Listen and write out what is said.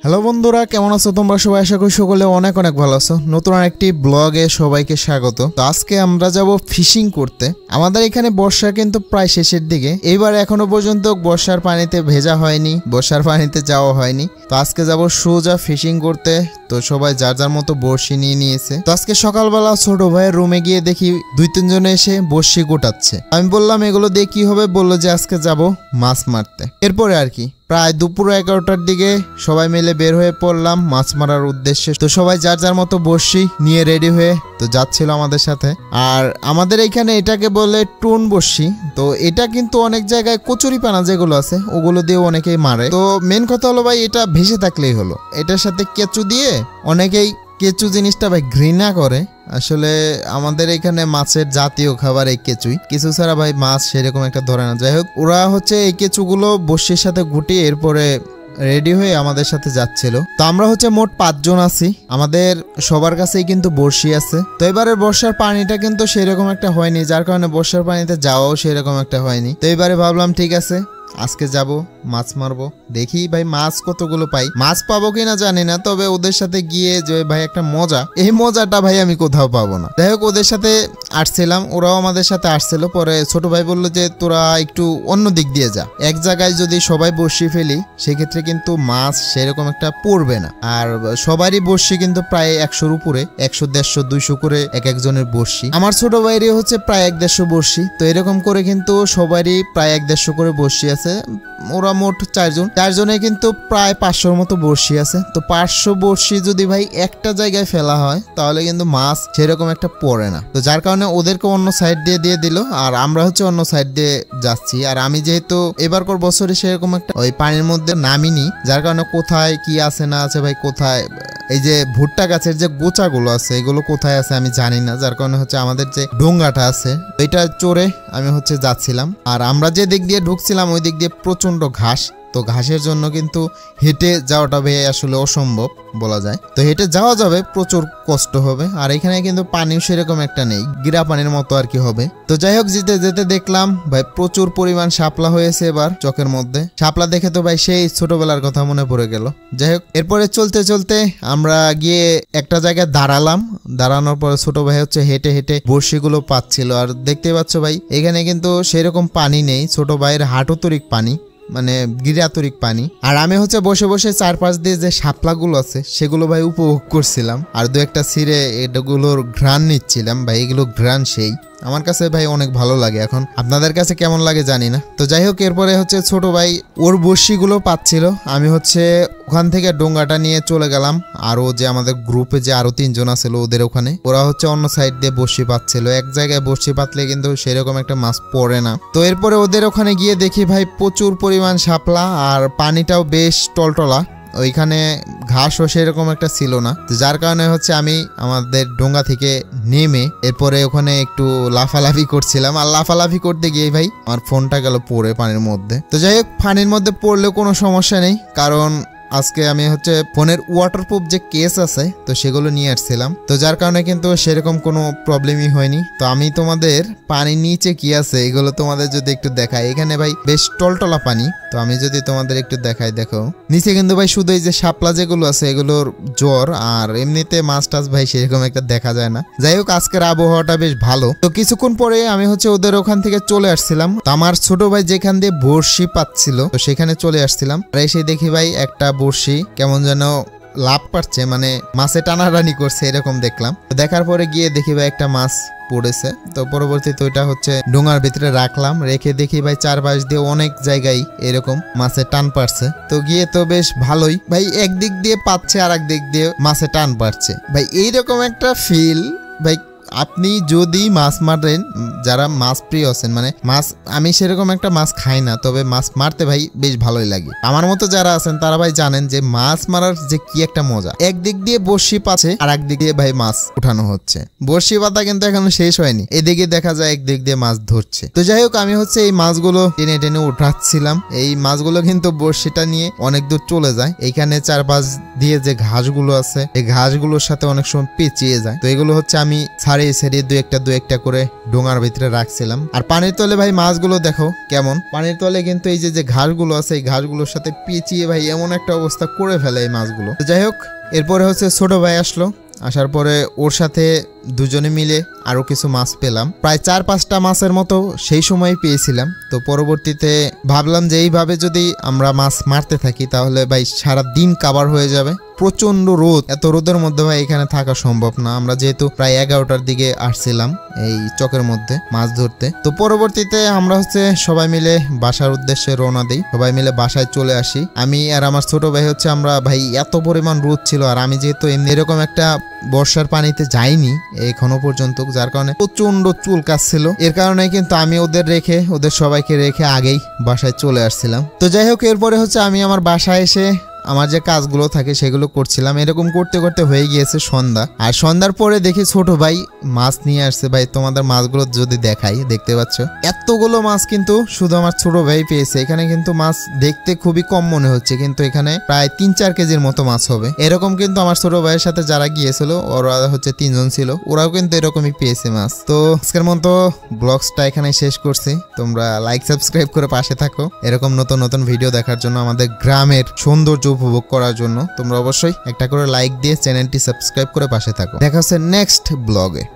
Hello বন্ধুরা, কেমন আছো তোমরা সবাই? আশা করি সকলে অনেক অনেক ভালো আছো। নতুন আরেকটি ব্লগে সবাইকে স্বাগত। তো আজকে আমরা যাব ফিশিং করতে। আমাদের এখানে বর্ষা কিন্তু প্রায় শেষের দিকে, এইবার এখনো পর্যন্ত বর্ষার পানিতে ভেজা হয়নি, বর্ষার পানিতে যাওয়া হয়নি। তো আজকে যাব সোজা ফিশিং করতে। তো সবাই যার যার মতো বড়শি নিয়ে নিয়েছে। তো আজকে সকালবেলা ছোট ভাইয়ের রুমে গিয়ে দেখি 2-3 জনে এসে বড়শি গোটাচ্ছে। আমি বললাম এগুলো দিয়ে কি হবে? বললো যে আজকে যাব মাছ মারতে। এরপরে আর কি প্রায় দুপুর 11টার দিকে সবাই মিলে বের হয়ে পড়লাম মাছ মারার উদ্দেশ্যে। তো সবাই যার যার মতো বড়শি নিয়ে রেডি হয়ে তো যাচ্ছিল আমাদের সাথে। আর আমাদের এইখানে এটাকে বলে টুন বড়শি। তো এটা কিন্তু অনেক জায়গায় কচুরি পানা যেগুলো আছে ওগুলো দিয়ে অনেকেই মারে। তো মেন কথা হলো ভাই, এটা ভেসে থাকলেই হলো। এটার সাথে কেঁচু দিয়ে অনেকেই কেঁচু জিনিসটা ভাই ঘৃণা করে। আসলে আমাদের এখানে মাছের জাতীয় খাবার এই কেঁচুই, কিছু ছাড়া ভাই মাছ সেরকম একটা ধরে না। যাই হোক, ওরা হচ্ছে এই কেঁচুগুলো বড়শির সাথে গুটিয়ে এরপরে রেডি হয়ে আমাদের সাথে যাচ্ছিল। তো আমরা হচ্ছে মোট 5 জন আছি, আমাদের সবার কাছেই কিন্তু বড়শি আছে। তো এবারে বর্ষার পানিটা কিন্তু সেরকম একটা হয়নি, যার কারণে বর্ষার পানিতে যাওয়াও সেরকম একটা হয়নি। তো এবারে ভাবলাম ঠিক আছে আজকে যাব মাছ মারবো, দেখি ভাই মাছ কতগুলো পাই। মাছ পাবো কিনা জানি না, তবে ওদের সাথে গিয়ে যে ভাই একটা মজা, এই মজাটা ভাই আমি কোথাও পাবো না। যাই হোক, ওদের সাথে আসছিলাম, ওরাও আমাদের সাথে আসছিল। পরে ছোট ভাই বললো যে তোরা একটু অন্য দিক দিয়ে যা, এক জায়গায় যদি সবাই বড়শি ফেলি সেক্ষেত্রে কিন্তু মাছ সেরকম একটা পড়বে না। আর সবারই বড়শি কিন্তু প্রায় 100-র উপরে, 100, 150, 200 করে এক একজনের বড়শি। আমার ছোট ভাইয়েরই হচ্ছে প্রায় 150 বড়শি। তো এরকম করে কিন্তু সবারই প্রায় 150 করে বড়শি আছে। ওরা মোট 4 জন, 4 জনে কিন্তু প্রায় 500-র মতো বড়শি আছে। তো 500 বড়শি যদি ভাই একটা জায়গায় ফেলা হয় তাহলে কিন্তু মাছ সেরকম একটা পড়ে না। তো যার কারণে ওদেরকে অন্য সাইড দিয়ে দিল, আর আমরা হচ্ছে অন্য সাইড দিয়ে যাচ্ছি। আর আমি যেহেতু এবারকার বছরে সেরকম একটা ওই পানির মধ্যে নামিনি, যার কারণে কোথায় কি আছে না আছে ভাই, কোথায় এই যে ভুট্টা গাছের যে গোচাগুলো আছে এগুলো কোথায় আছে আমি জানি না। যার কারণে হচ্ছে আমাদের যে ডোঙ্গাটা আছে ওইটা চড়ে আমি হচ্ছে যাচ্ছিলাম। আর আমরা যে দিক দিয়ে ঢুকছিলাম ওই দিক দিয়ে প্রচন্ড ঘাস। তো ঘাসের জন্য কিন্তু হেঁটে যাওয়াটা ভাই আসলে অসম্ভব বলা যায়। তো হেঁটে যাওয়া যাবে, প্রচুর কষ্ট হবে। আর এখানে কিন্তু পানিও সেরকম একটা নেই, গিরা পানির মতো আর কি হবে। তো যাই হোক, যেতে যেতে দেখলাম ভাই প্রচুর পরিমাণ শাপলা হয়েছে এবার চোখের মধ্যে। শাপলা দেখে তো ভাই সেই ছোটবেলার কথা মনে পড়ে গেল। যাই হোক, এরপরে চলতে চলতে আমরা গিয়ে একটা জায়গায় দাঁড়ালাম। দাঁড়ানোর পরে ছোট ভাই হচ্ছে হেঁটে হেঁটে বড়শিগুলো পাচ্ছিল। আর দেখতে পাচ্ছ ভাই এখানে কিন্তু সেরকম পানি নেই, ছোট ভাইয়ের হাঁটুতরিক পানি, মানে গিরাতরিক পানি। আর আমি হচ্ছে বসে বসে চারপাশ দিয়ে যে শাপলাগুলো আছে সেগুলো ভাই উপভোগ করছিলাম। আর 2-একটা ছিঁড়ে এগুলোর ঘ্রাণ নিচ্ছিলাম ভাই। এগুলো ঘ্রাণ সেই আমার কাছে ভাই অনেক ভালো লাগে। এখন আপনাদের কাছে কেমন লাগে জানি না। তো যাই হোক, এরপরে হচ্ছে ছোট ভাই ওর বড়শিগুলো পাচ্ছিল, আমি হচ্ছে ওখান থেকে ডোঙ্গাটা নিয়ে চলে গেলাম। আর ও যে আমাদের গ্রুপে যে আরো 3 জন আছিল ওদের ওখানে, ওরা হচ্ছে অন্য সাইড দিয়ে বড়শি পাচ্ছিল। এক জায়গায় বড়শি পাতলে কিন্তু সেরকম একটা মাছ পড়ে না। তো এরপরে ওদের ওখানে গিয়ে দেখি ভাই প্রচুর পরিমাণ শাপলা, আর পানিটাও বেশ টলটলা। ওইখানে ঘাসও সেরকম একটা ছিল না, যার কারণে হচ্ছে আমি আমাদের ডোঙ্গা থেকে নেমে এরপরে ওখানে একটু লাফালাফি করছিলাম। আর লাফালাফি করতে গিয়ে ভাই আমার ফোনটা গেল পড়ে পানির মধ্যে। তো যাই হোক, পানির মধ্যে পড়লেও কোনো সমস্যা নেই, কারণ আজকে আমি হচ্ছে ফোনের ওয়াটারপ্রুফ যে কেস আছে তো সেগুলো নিয়ে আসছিলাম। তো যার কারণে কিন্তু সেরকম কোনো প্রবলেমই হয়নি। তো আমি তোমাদের পানির নিচে কি আছে এগুলো তোমাদের যদি একটু দেখাই, এখানে ভাই বেশ টলটলা পানি। তো আমি যদি তোমাদের একটু দেখাই, দেখো নিচে কিন্তু ভাই শুধু এই যে শাপলা যেগুলো আছে এগুলোর জ্বর, আর এমনিতে মাছ টাছ ভাই সেরকম একটা দেখা যায় না। যাই হোক, আজকের আবহাওয়াটা বেশ ভালো। তো কিছুক্ষণ পরে আমি হচ্ছে ওদের ওখান থেকে চলে আসছিলাম। তো আমার ছোট ভাই যেখান দিয়ে বড়শি পাচ্ছিল তো সেখানে চলে আসছিলাম। আর এসে দেখি ভাই একটা বড়শি কেমন যেন লাভ পাচ্ছে, মানে মাছে টানাটানি করছে এরকম দেখলাম। দেখার পরে গিয়ে দেখি ভাই একটা মাছ পড়েছে। তো পরবর্তীতে ওইটা হচ্ছে ডোঙার ভিতরে রাখলাম, রেখে দেখি ভাই চারপাশ দিয়ে অনেক জায়গায় এরকম মাছে টান পারছে। তো গিয়ে তো বেশ ভালোই ভাই, একদিক দিয়ে পাচ্ছে আর এক দিক দিয়ে মাছে টান পারছে ভাই। এইরকম একটা ফিল ভাই, আপনি যদি মাছ মারেন, যারা মাছ প্রিয় আছেন, মানে মাছ আমি সেরকম একটা মাছ খাই না, তবে মাছ মারতে ভাই বেশ ভালোই লাগে। আমার মতো যারা আছেন তারা ভাই জানেন যে মাছ মারার যে কি একটা মজা। একদিক দিয়ে বড়শি পাচ্ছে আর একদিক দিয়ে ভাই মাছ উঠানো হচ্ছে। বড়শি পাতা কিন্তু এখনো শেষ হয়নি, এদিকে দেখা যায় একদিক দিয়ে মাছ ধরছে। তো যাই হোক, আমি হচ্ছে এই মাছগুলো টেনে টেনে উঠাচ্ছিলাম। এই মাছগুলো কিন্তু বড়শিটা নিয়ে অনেক দূর চলে যায়। এইখানে চারপাশ দিয়ে যে ঘাসগুলো আছে এই ঘাসগুলোর সাথে অনেক সময় পেঁচিয়ে যায়। তো এগুলো হচ্ছে আমি ছাড়িয়ে ছাড়িয়ে ছাড়িয়ে দু একটা করে ডোঙার ভিতরে রাখছিলাম। আর পানির তলে ভাই মাছগুলো দেখো কেমন, পানির তলে কিন্তু এই যে ঘাসগুলো আছে এই ঘাসগুলোর সাথে পেঁচিয়ে ভাই এমন একটা অবস্থা করে ফেলে এই মাছগুলো। যাই হোক, এরপরে হচ্ছে ছোট ভাই আসলো, আসার পরে ওর সাথে দুজনে মিলে আরো কিছু মাছ পেলাম, প্রায় 4-5টা মাছের মতো সেই সময় পেয়েছিলাম। তো পরবর্তীতে ভাবলাম যে এইভাবে যদি আমরা মাছ মারতে থাকি তাহলে ভাই সারা দিন কাভার হয়ে যাবে। প্রচন্ড রোদ, এত রোদের মধ্যে ভাই এখানে থাকা সম্ভব না। আমরা যেহেতু প্রায় 11টার দিকে আসছিলাম এই চকের মধ্যে মাছ ধরতে, তো পরবর্তীতে আমরা হচ্ছে সবাই মিলে বাসার উদ্দেশ্যে রওনা দিই, সবাই মিলে বাসায় চলে আসি। আমি আর আমার ছোট ভাই হচ্ছে আমরা ভাই এত পরিমাণ রোদ ছিল, আর আমি যেহেতু এরকম একটা বর্ষার পানিতে যাইনি এখনো পর্যন্ত, যার কারণে প্রচন্ড চুল কাটছিল। এর কারণে কিন্তু আমি ওদের সবাইকে রেখে আগেই বাসায় চলে আসছিলাম। তো যাই হোক, এরপরে হচ্ছে আমি আমার বাসায় এসে আমার যে কাজগুলো থাকে সেগুলো করছিলাম। এরকম করতে করতে হয়ে গিয়েছে সন্ধ্যা, আর সন্ধ্যার পরে দেখি ছোট ভাই মাছ নিয়ে আসছে। ভাই তোমাদের মাছগুলো যদি দেখাই, দেখতে পাচ্ছ এতগুলো মাছ কিন্তু শুধু আমার ছোট ভাই পেয়েছে। এখানে কিন্তু মাছ দেখতে খুবই কম মনে হচ্ছে, কিন্তু এখানে প্রায় 3-4 কেজির মতো মাছ হবে। এরকম কিন্তু আমার ছোট ভাইয়ের সাথে যারা গিয়েছিল ওরা হচ্ছে 3 জন ছিল, ওরাও কিন্তু এরকমই পেয়েছে মাছ। তো আজকের মতো ব্লগসটা এখানে শেষ করছি। তোমরা লাইক সাবস্ক্রাইব করে পাশে থাকো এরকম নতুন নতুন ভিডিও দেখার জন্য, আমাদের গ্রামের সৌন্দর্য উপভোগ করার জন্য। তোমরা অবশ্যই একটা করে লাইক দিয়ে চ্যানেলটি সাবস্ক্রাইব করে পাশে থাকো। দেখা হচ্ছে নেক্সট ব্লগে।